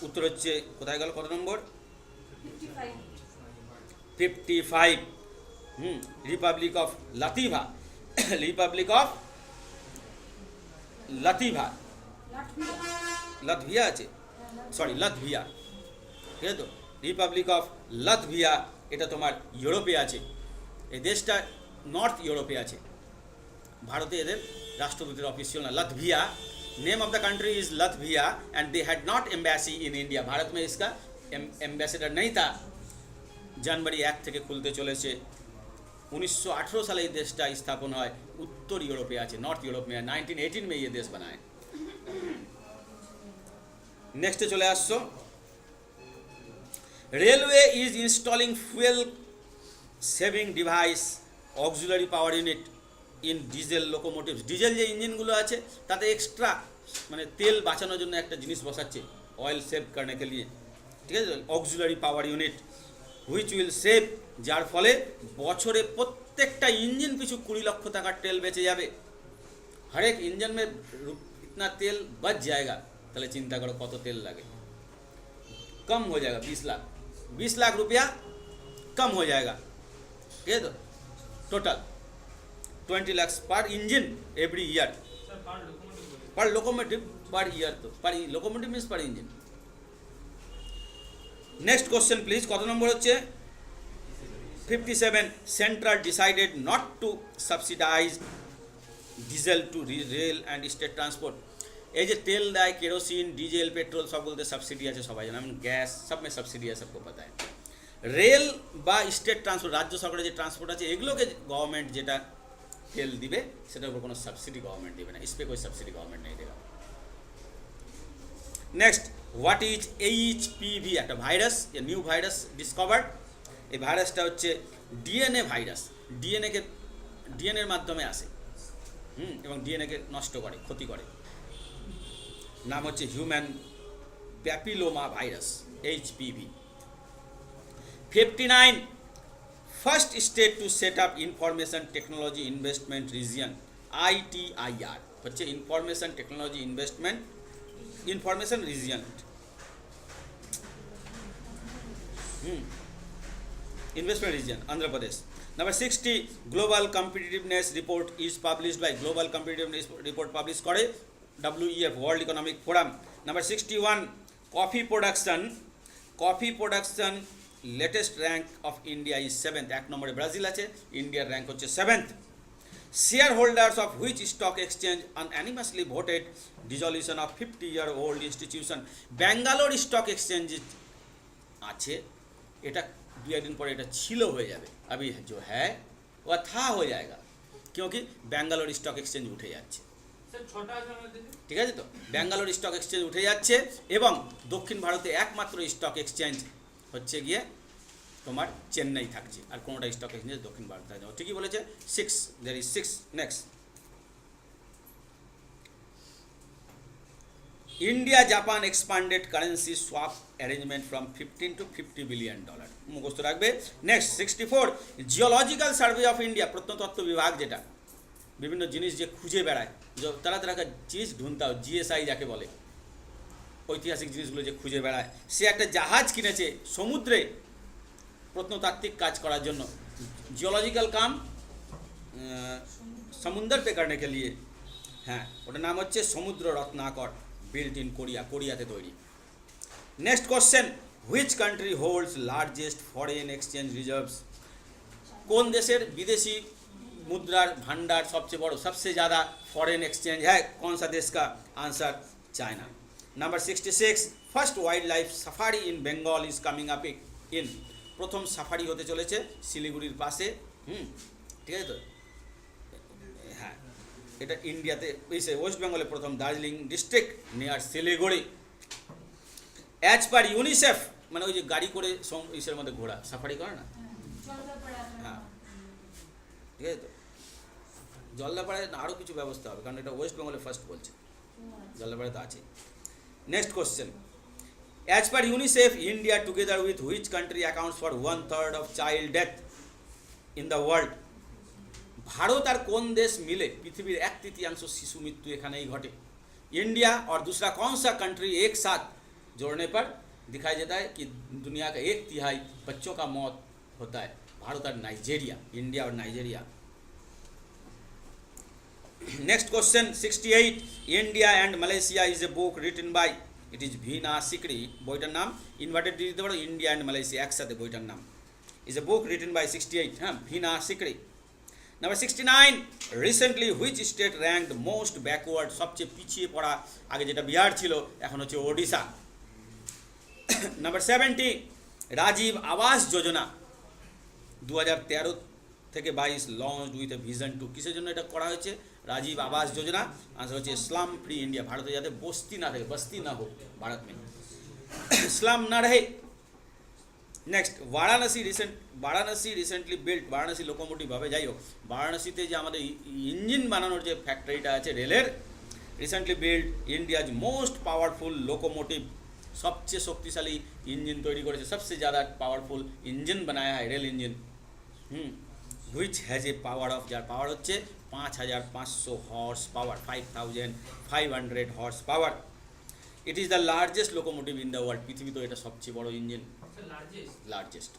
A: উত্তর হচ্ছে কোথায় গেল, কত number? 55। Republic of Latvia, Republic of Latvia, Latvia আছে, সরি লাতভিয়া, ঠিক আছে তো? রিপাবলিক অফ লাতভিয়া, এটা তোমার ইউরোপে আছে। এই দেশটা নর্থ ইউরোপে আছে, ভারতে এদের রাষ্ট্রদূতের অফিস ছিল না। Latvia, name of the country is Latvia and they had not embassy in India. Bharat में इसका एम्बेसडर नहीं था। जनवरी 1 থেকে খুলতে চলেছে। 1918 साले ये देशটা स्थापन হয়। उत्तर यूरोपे আছে, नॉर्थ यूरोप में है। 1918 में ये देश बना है। नेक्स्ट चले আসছো, railway is installing fuel saving device auxiliary power unit in diesel locomotives. Diesel যে ইঞ্জিনগুলো আছে তাতে এক্সট্রা মানে তেল বাঁচানোর জন্য একটা জিনিস বসাচ্ছে, অয়েল সেভ করনে কে লিয়ে, ঠিক আছে? Auxiliary power unit which will save, যার ফলে বছরে প্রত্যেকটা ইঞ্জিন পিছু 20 লক্ষ টাকার তেল বেঁচে যাবে। हर एक इंजन में इतना तेल बच जाएगा, তাহলে চিন্তা করো কত তেল লাগে। कम हो जाएगा 20 लाख रुपया कम हो जाएगा, ठीक है? तो total 20 lakhs per engine every year, per locomotive per year, तो per locomotive means per engine. Next question please, कत नम्बर होच्छे? 57, central decided not to subsidise diesel to rail and state transport. এই যে তেল দেয়, কেরোসিন, ডিজেল, পেট্রোল সবগুলোতে subsidy আছে, সবাই জানে। যেমন গ্যাস সব में सब्सिडी है, सबको पता है। রেল বা স্টেট ট্রান্সপোর্ট, রাজ্য সরকারের যে ট্রান্সপোর্ট আছে, এগুলোকে গভর্নমেন্ট যেটা তেল দিবে সেটার উপর কোনো সাবসিডি গভর্নমেন্ট দেবে না। इस पे कोई सब्सिडी गवर्नमेंट नहीं देगा। Next, what is HPV? একটা virus, a new virus discovered. এই ভাইরাসটা হচ্ছে ডিএনএ ভাইরাস। ডিএনএর মাধ্যমে আসে এবং ডিএনএকে নষ্ট করে, ক্ষতি করে। নাম হচ্ছে human papilloma virus, HPV. 59, first state to set up information technology investment region, ITIR হচ্ছে information technology information region, investment region, Andhra Pradesh. Number 60, Global Competitiveness Report is published by Global Competitiveness Report publish করে WEF, World Economic Forum।
C: Number 61 coffee production latest rank of India is 7th, 1 নম্বরে Brazil আছে, ইন্ডিয়ার rank হচ্ছে 7th। Shareholders of which stock exchange unanimously voted dissolution of 50-year-old institution. Bangalore stock exchange আছে, এটা দু একদিন পরে এটা ছিল হয়ে যাবে, अभी जो है वो था हो जाएगा, क्योंकि ব্যাঙ্গালোর স্টক এক্সচেঞ্জ উঠে যাচ্ছে, ঠিক আছে তো, ব্যাঙ্গালোর স্টক এক্সচেঞ্জ উঠে যাচ্ছে এবং দক্ষিণ ভারতে একমাত্র স্টক এক্সচেঞ্জ হচ্ছে গিয়ে তোমার চেন্নাই থাকছে, আর কোনোটা স্টক এক্সচেঞ্জ দক্ষিণ ভারতে থাকছে। ঠিকই বলেছে, 6, there is 6 next। India Japan expanded currency swap arrangement from 15 to 50 billion dollar, মুখস্থ রাখবে। Next 64 geological survey of India, প্রত্নতত্ত্ব বিভাগ যেটা বিভিন্ন জিনিস যে খুঁজে বেড়ায়, তারা তারা চিজ ঢুনতাও, জিএসআই যাকে বলে, ঐতিহাসিক জিনিসগুলো যে খুঁজে বেড়ায়, সে একটা জাহাজ কিনেছে সমুদ্রে প্রত্নতাত্ত্বিক কাজ করার জন্য, জিওলজিক্যাল কাম সমুদ্র পে করনে কে লিয়ে, হ্যাঁ ওটার নাম হচ্ছে সমুদ্র রত্নাকর, বিল্ট ইন কোরিয়া, কোরিয়াতে তৈরি। Next question, which country holds largest foreign exchange reserves, কোন দেশের বিদেশি मुद्रार भंडार सबसे बड़ो, सबसे ज़्यादा फॉरेन एक्सचेंज है, कौन सा देश का? Answer China. Number 66 first wild life safari in Bengal is coming up in, प्रथम सफारी होते चले শিলিগুড়ির পাশে, ঠিক আছে তো, হ্যাঁ এটা ইন্ডিয়াতে, ওয়েস্ট বেঙ্গলে প্রথম, Darjeeling district near Siliguri. As per UNICEF, মানে ওই যে গাড়ি করে ইসের মধ্যে ঘোরা, সাফারি করে না, হ্যাঁ ঠিক আছে তো, জলদাপাড়ায় আরও কিছু ব্যবস্থা হবে, কারণ এটা ওয়েস্ট বেঙ্গলে ফার্স্ট বলছে, জলদাপাড়ায় তো আছে। Next question, as per UNICEF India together with which country accounts for 1/3 of child death in the world, Bharat আর কোন देश मिले पृथ्वी 1/3 शिशु मृत्यु एखाने ही घटे, इंडिया और दूसरा कौन सा कंट्री एक साथ जोड़ने पर दिखाई देता है कि दुनिया का 1/3 बच्चों का मौत होता है, भारत और नाइजेरिया, इंडिया और Nigeria. Next question 68 India and Malaysia is a book written by, it is Veena Sikri, বইটার নাম ইনভার্টেড দিয়ে দিতে পারো, ইন্ডিয়া অ্যান্ড মালয়েশিয়া একসাথে বইটার নাম, is a book written by 68, হ্যাঁ Veena Sikri. Number 69 recently which state ranked most backward, সবচেয়ে পিছিয়ে পড়া, আগে যেটা বিহার ছিল এখন হচ্ছে ওড়িশা। নাম্বার 70 রাজীব আবাস যোজনা 2013 থেকে 22 launch with a vision to, কিসের জন্য এটা করা হয়েছে? রাজীব আবাস যোজনা, আনসার হচ্ছে স্লাম ফ্রি ইন্ডিয়া, ভারতে যাতে বস্তি না থাকে, বস্তি না হোক ভারত में, স্লাম না রহে। Next Varanasi recently built, Varanasi locomotive হবে, যাই হোক বারাণসীতে যে আমাদের ইঞ্জিন বানানোর যে ফ্যাক্টরিটা আছে রেলের, recently built India's most powerful locomotive, সবচেয়ে শক্তিশালী ইঞ্জিন তৈরি করেছে, সবচেয়ে ज़्यादा পাওয়ারফুল ইঞ্জিন বানায়া হয় rail engine, which has a power of, যার পাওয়ার হচ্ছে 5500 horse power, 5500 horse power. It is the largest locomotive in the world, পৃথিবীতে এটা সবচেয়ে বড় ইঞ্জিন, লার্জেস্ট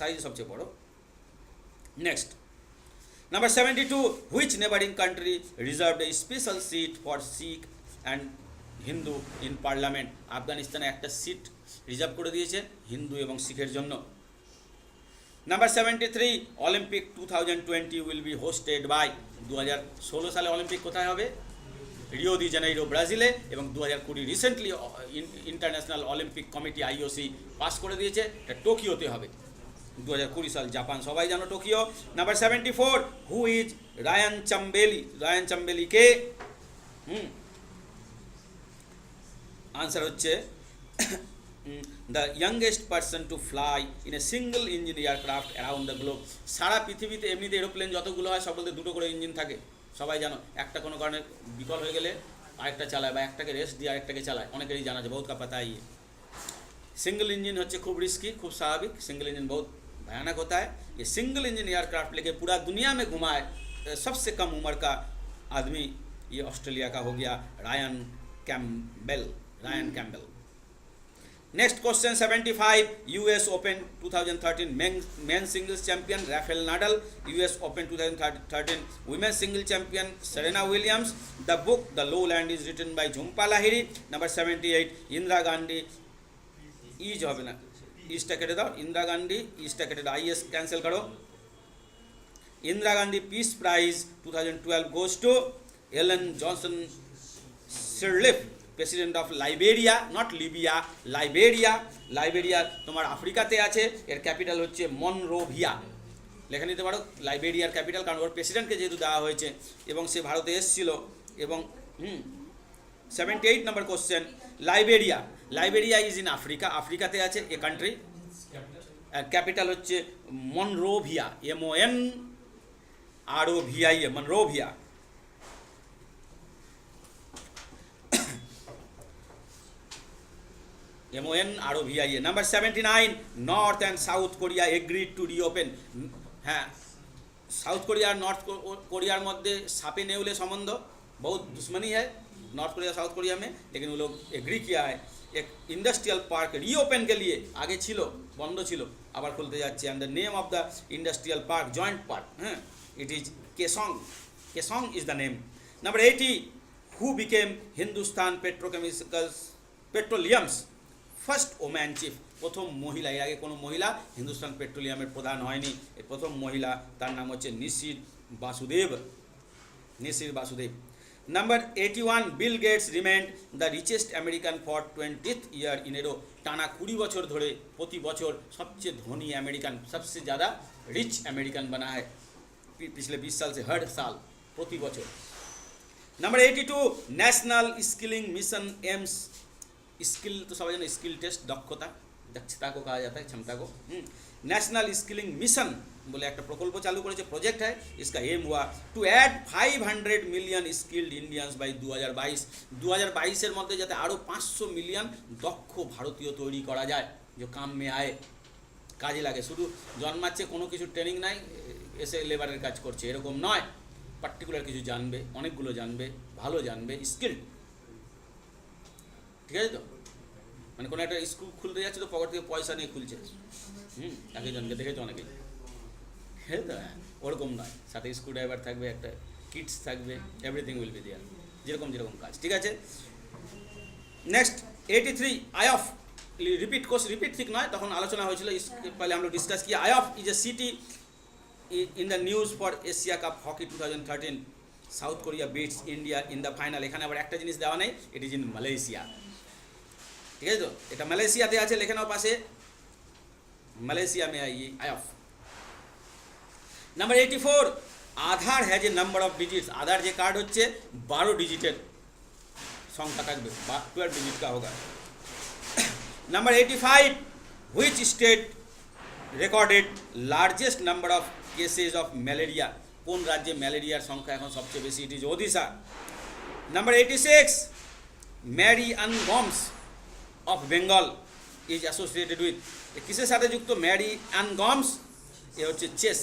C: সাইজ সবচেয়ে বড়। Next number 72 which neighbouring country reserved a special seat for Sikh and Hindu in parliament, আফগানিস্তানে একটা সিট রিজার্ভ করে দিয়েছে হিন্দু এবং শিখের জন্য। Number 73 Olympic 2020 will be hosted by, 2016 সালে অলিম্পিক কোথায় হবে? রিও দি জেনাইরো ব্রাজিলে, এবং 2020 recently international Olympic committee IOC pass করে দিয়েছে এটা টোকিওতে হবে, 2020 সাল জাপান, সবাই জানো Tokyo. Number 74 who is Ryan Campbell কে, আনসার হচ্ছে the youngest person to fly in a single engine aircraft around the globe, সারা পৃথিবীতে এমনিতে এরোপ্লেন যতগুলো হয় সবগুলোতে 2টো করে ইঞ্জিন থাকে, সবাই জানো, একটা কোনো কারণে বিকল হয়ে গেলে আরেকটা চালায়, বা একটাকে রেস্ট দিয়ে আরেকটাকে চালায়, অনেকেরই জানা আছে, বহুত কা পাতা है ये। सिंगल इंजन হচ্ছে খুব रिस्की, खूब स्वाभाविक, सिंगल इंजन बहुत भयानक होता है। ये सिंगल इंजन एयरक्राफ्ट लेके पूरा दुनिया में घुमाए सबसे कम उम्र का आदमी, ये ऑस्ट्रेलिया का हो गया Ryan Campbell. Next question 75, US Open 2013 men's singles champion Rafael Nadal, US Open 2013 women's single champion Serena Williams. The book The Lowland is written by Jhumpa Lahiri. Number 78, Indira Gandhi is হবে না, ইজটা কেটে দাও, ইন্দিরা গান্ধী ইজটা কেটে দাও, is cancel করো। Indira Gandhi Peace Prize 2012 goes to Ellen Johnson Sirleaf, president of Liberia, not Libya, Liberia তোমার আফ্রিকাতে আছে, এর ক্যাপিটাল হচ্ছে মনরোভিয়া। লেখা নিতে পারো লাইবেরিয়ার ক্যাপিটাল, কারণ ওর প্রেসিডেন্টকে যেহেতু দেওয়া হয়েছে এবং সে ভারতে এসেছিল। এবং 78 নম্বর কোশ্চেন, লাইবেরিয়া ইজ ইন আফ্রিকাতে আছে এ কান্ট্রি, ক্যাপিটাল হচ্ছে মনরোভিয়া, MONROVIA, মনরোভিয়া। MONROVIA। Number 79, North and South Korea agreed to reopen। হ্যাঁ, साउथ कोरिया और नॉर्थ कोरिया मध्य सापे नेउले संबंध, बहुत दुश्मनी है नॉर्थ कोरिया साउथ कोरिया में, लेकिन वो लोग एग्री किया है एक इंडस्ट्रियल पार्क रीओपन के लिए। आगे छिलो बंद छिलो आबार खुलते जाच्छे, and the name of the industrial park joint park, हाँ, it is Kaesong is the name. Number 80, who became Hindustan Petroleum's first woman chief, প্রথম মহিলা, এর আগে কোনো মহিলা হিন্দুস্তান পেট্রোলিয়ামের প্রধান হয়নি, এর প্রথম মহিলা, তার নাম হচ্ছে Nishir Basudev. Number 81, Bill Gates remained the richest American for 20th year in a row. টানা 20 বছর ধরে প্রতি বছর সবচেয়ে ধনী আমেরিকান, সবচেয়ে ज़्यादा रिच अमेरिकन बना है पिछले 20 साल से, हर साल प्रति बছর। Number 82, national skilling mission aims, skill तो सब जाने, स्किल टेस्ट दक्षता को कहा जाता है, क्षमता को। नेशनल स्किलिंग मिशन बोले एक प्रकल्प चालू करेছে, प्रोजेक्ट है, इसका एम हुआ to add 500 million skilled Indians by 2022 এর মধ্যে যাতে আরও 500 মিলিয়ন দক্ষ ভারতীয় তৈরি করা যায়, যে কাম মে আয়, কাজে লাগে। শুধু জন্মাচ্ছে কোনো কিছু ট্রেনিং নাই, এসে লেবারের কাজ করছে এরকম নয়, পার্টিকুলার কিছু জানবে, অনেকগুলো জানবে, ভালো জানবে, স্কিল্ড। ঠিক আছে তো, মানে কোনো একটা স্কুল খুলতে যাচ্ছে তো পকেট থেকে পয়সা নিয়ে খুলছে, একজনকে দেখেছো অনেকেই, হ্যাঁ তো, ওরকম নয়, সাথে স্ক্রু ড্রাইভার থাকবে, একটা কিটস থাকবে, এভরিথিং উইল বি দেয়ার, যেরকম কাজ। ঠিক আছে, নেক্সট 83, আইএফ রিপিট ঠিক নয়, তখন আলোচনা হয়েছিল, पहले हम लोग डिस्कस किया। Ipoh is a city in the news for Asia cup hockey 2013, south Korea beats India in the final. এখানে আবার একটা জিনিস দেওয়া নেই, ইট ইজ ইন মালয়েশিয়া। ठीक है, तो এটা মালয়েশিয়াতে আছে, লিখে নাও পাশে, মালয়েশিয়া में आई आईएफ। नंबर 84, आधार है जे नंबर ऑफ डिजिट्स, आधार जे कार्ड হচ্ছে 12 ডিজিটের সংখ্যা থাকবে, 12 डिजिट का होगा। Number 85, which state recorded largest number of cases of malaria, কোন রাজ্যে ম্যালেরিয়ার সংখ্যা এখন সবচেয়ে বেশি, it is Odisha. Number 86, Mary Ann Gomes of Bengal is associated with, কিসের সাথে যুক্ত, ম্যারি অ্যান গমস, এ হচ্ছে চেস,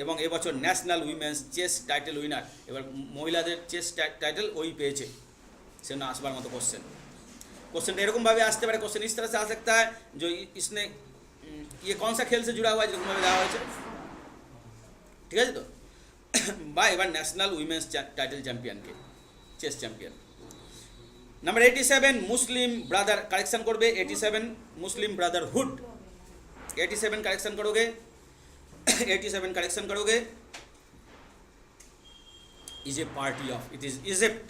C: এবং এবছর national women's chess title winner, এবার মহিলাদের চেস টাইটেল ওই পেয়েছে, সে না আসবার মতো क्वेश्चन এরকমভাবে আসতে পারে। क्वेश्चन इस तरह से आ सकता है जो इसने ये कौन सा खेल से जुड़ा हुआ है, যেরকমভাবে দেওয়া হয়েছে। ঠিক আছে তো, বা এবার ন্যাশনাল উইমেন্স টাইটেল চ্যাম্পিয়নকে, chess champion. Number 87, Muslim brother, correction करबे 87 मुस्लिम ब्रादरहुड, 87 करेक्शन करोगे 87 करेक्शन करोगे, is a party of, it is Egypt.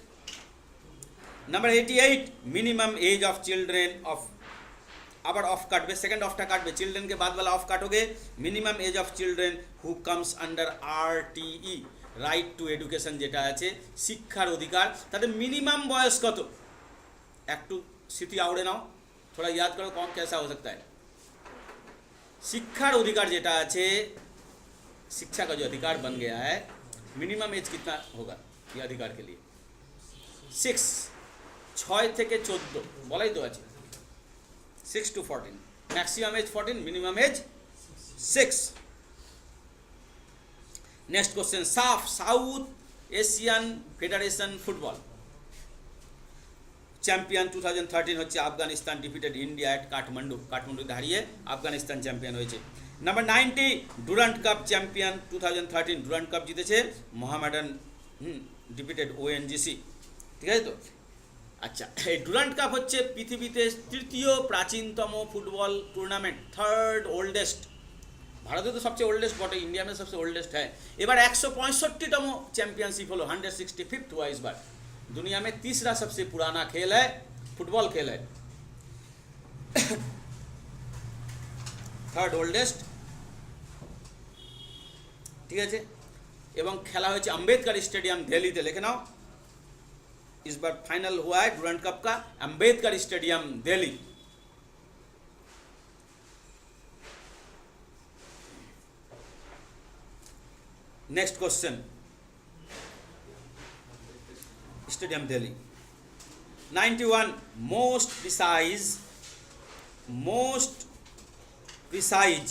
C: Number 88, minimum age of children of, আবার অফ কাটবে, সেকেন্ড অফটা কাটবে, চিলড্রেনকে বাদ वाला অফ কাটোগে, minimum age of children who comes under RTE, right to education, যেটা আছে শিক্ষার অধিকার, তাদের মিনিমাম বয়স কত, একটু স্মৃতি আওড়ে নাও, थोड़ा याद करो कौन कैसा हो सकता है। शिक्षार अधिकार जेटा আছে, शिक्षा का जो अधिकार बन गया है, मिनिमम एज कितना होगा ये अधिकार के लिए, 6 থেকে 14 বলাই তো আছে, 6 to 14, maximum age 14, minimum age 6। Next question, SAFF South Asian Federation football, champion 2013 হচ্ছে আফগানিস্তান, ডিফিটেড ইন্ডিয়া অ্যাট কাঠমান্ডুতে হারিয়ে আফগানিস্তান চ্যাম্পিয়ন হয়েছে। Number 90 Durand Cup champion 2013, Durand Cup জিতেছে মোহামেডান, ডিফিটেড ওএনজিসি। ঠিক আছে তো? আচ্ছা, এই ডুরান্ট কাপ হচ্ছে পৃথিবীতে তৃতীয় প্রাচীনতম ফুটবল টুর্নামেন্ট, থার্ড ওল্ডেস্ট। ভারতে তো সবচেয়ে ওল্ডেস্ট বটে, इंडिया में सबसे ओल्डेस्ट है। এবার 165তম चैंपियनशिप হলো, 165th हुआ इस बार। दुनिया में तीसरा सबसे पुराना खेल है, फुटबॉल खेल है, থার্ড ওল্ডেস্ট। ঠিক আছে, এবং খেলা হয়েছে अम्बेडकर स्टेडियम दिल्लीতে, लिखे नाओ। इस बार फाइनल हुआ है डुरांट कप का Ambedkar stadium Delhi. Next question, stadium Delhi. 91 most precise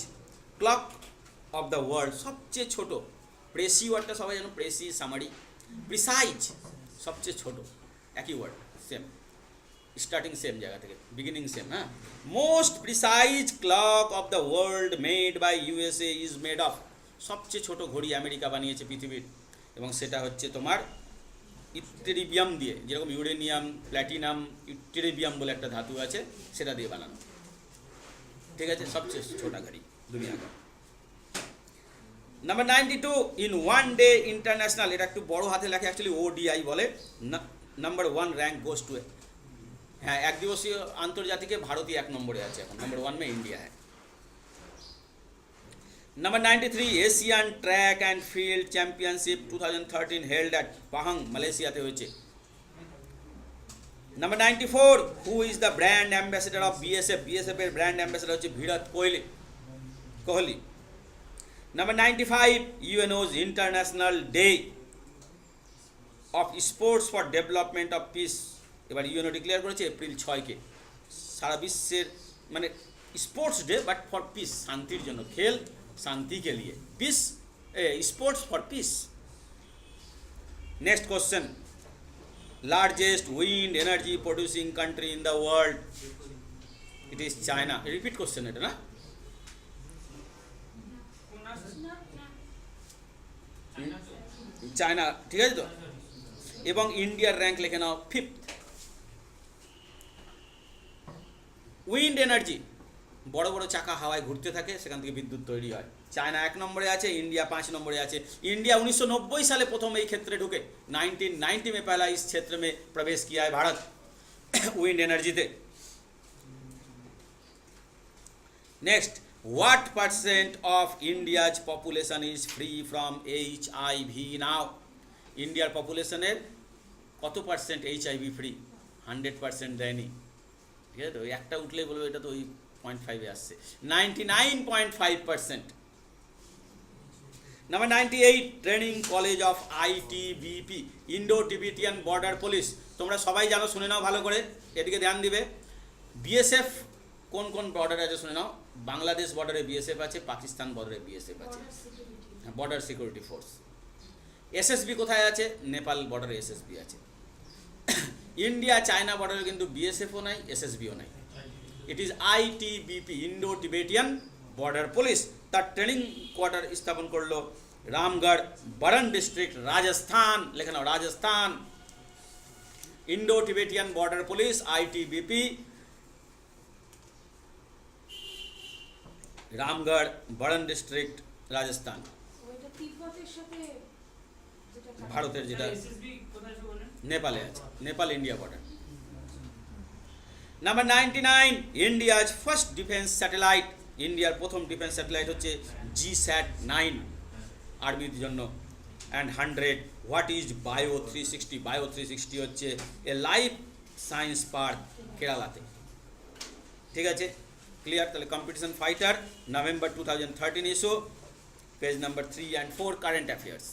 C: clock of the world, सबसे छोटो, प्रेसी वर्डটা সবাই জানো, প্রেসি সামারি, প্রিসাইজ সবচেয়ে ছোট, একই ওয়ার্ড, সেম স্টার্টিং সেম জায়গা থেকে, বিগিনিং সেম। হ্যাঁ, most precise clock of the world made by USA is made of, সবচেয়ে ছোট ঘড়ি আমেরিকা বানিয়েছে পৃথিবীর, এবং সেটা হচ্ছে তোমার ইট্টেরিবিয়াম দিয়ে, যেরকম ইউরেনিয়াম, প্ল্যাটিনাম, ইট্টেরিবিয়াম বলে একটা ধাতু আছে, সেটা দিয়ে বানানো। ঠিক আছে, সবচেয়ে ছোটা ঘড়ি দুনিয়া का। Number 92 in one day international, এটা একটু বড় হাতে লেখে, অ্যাকচুয়ালি ওডিআই বলে। নাম্বার 1 র্যাঙ্ক গোস টু, হ্যাঁ, এক দিবসীয় আন্তর্জাতিকে ভারতই 1 নম্বরে আছে এখন, नंबर 1 में इंडिया है। Number 93 Asian track and field championship 2013 held at Pahang, মালয়েশিয়াতে হয়েছে। Number 94 who is the brand ambassador of BSF, BSF এর ব্র্যান্ড অ্যাম্বাসেডর হচ্ছে Virat Kohli. Number 95 UNO's international day of sports for development of peace, এবার UNO declare করেছে April 6 কে সারা বিশ্বের মানে sports day, but for peace, শান্তির জন্য, খেল शांति के लिए, peace, sports for peace. Next question, largest wind energy producing country in the world, it is China. Repeat question এটা না, চায়না, ঠিক আছে তো? এবং ইন্ডিয়ার র্যাঙ্ক লিখে নাও 5th। উইন্ড এনার্জি, বড় বড় চাকা হাওয়ায় ঘুরতে থাকে, সেখান থেকে বিদ্যুৎ তৈরি হয়। চায়না 1 নম্বরে আছে, इंडिया 5 নম্বরে আছে। इंडिया 1990 साले प्रथम এই ক্ষেত্রে ঢুকে, 1990 में पहला इस क्षेत्र में प्रवेश किया है भारत विंड एनर्जी তে। Next, what percent of India's population is free from HIV now, इंडियार पॉपुलेशনের কত পার্সেন্ট HIV ফ্রি? 100% দেয়নি, ঠিক আছে তো? একটা উঠলেই বলবো এটা তো ওই 0.5 এ আসছে, 99.5%। Number 98 training college of ITBP, Indo Tibetan border police. তোমরা সবাই জানো, শুনে নাও ভালো করে, এদিকে ধ্যান দিবে। বিএসএফ কোন কোন বর্ডারে আছে শুনে নাও, বাংলাদেশ বর্ডারে বিএসএফ আছে, পাকিস্তান বর্ডারে বিএসএফ আছে, বর্ডার সিকিউরিটি ফোর্স। এসএসবি কোথায় আছে? নেপাল বর্ডারে এসএসবি আছে। ইন্ডিয়া চায়না বর্ডারে কিন্তু বিএসএফও নাই, এসএসবিও নাই। It is ITBP, Indo Tibetan border police. তার ট্রেনিং কোয়ার্টার স্থাপন করলো রামগড়, বরন ডিস্ট্রিক্ট, রাজস্থান, লেখা নাও Rajasthan. Indo Tibetan border police ITBP, Ramgarh, Baran district, Rajasthan.
B: ওইটা তিব্বতের সাথে যেটা
C: ভারতের যেটা নেপালে আছে, Nepal India border. Number 99 India's first defence satellite, ইন্ডিয়ার প্রথম ডিফেন্স স্যাটেলাইট হচ্ছে GSAT-9 আর্মির জন্য। And 100 what is bio 360, bio 360 হচ্ছে এ লাইফ সায়েন্স পার্ক কেরালাতে। ঠিক আছে, ক্লিয়ার? তাহলে competition fighter November 2013 issue, page number 3 and 4 current affairs.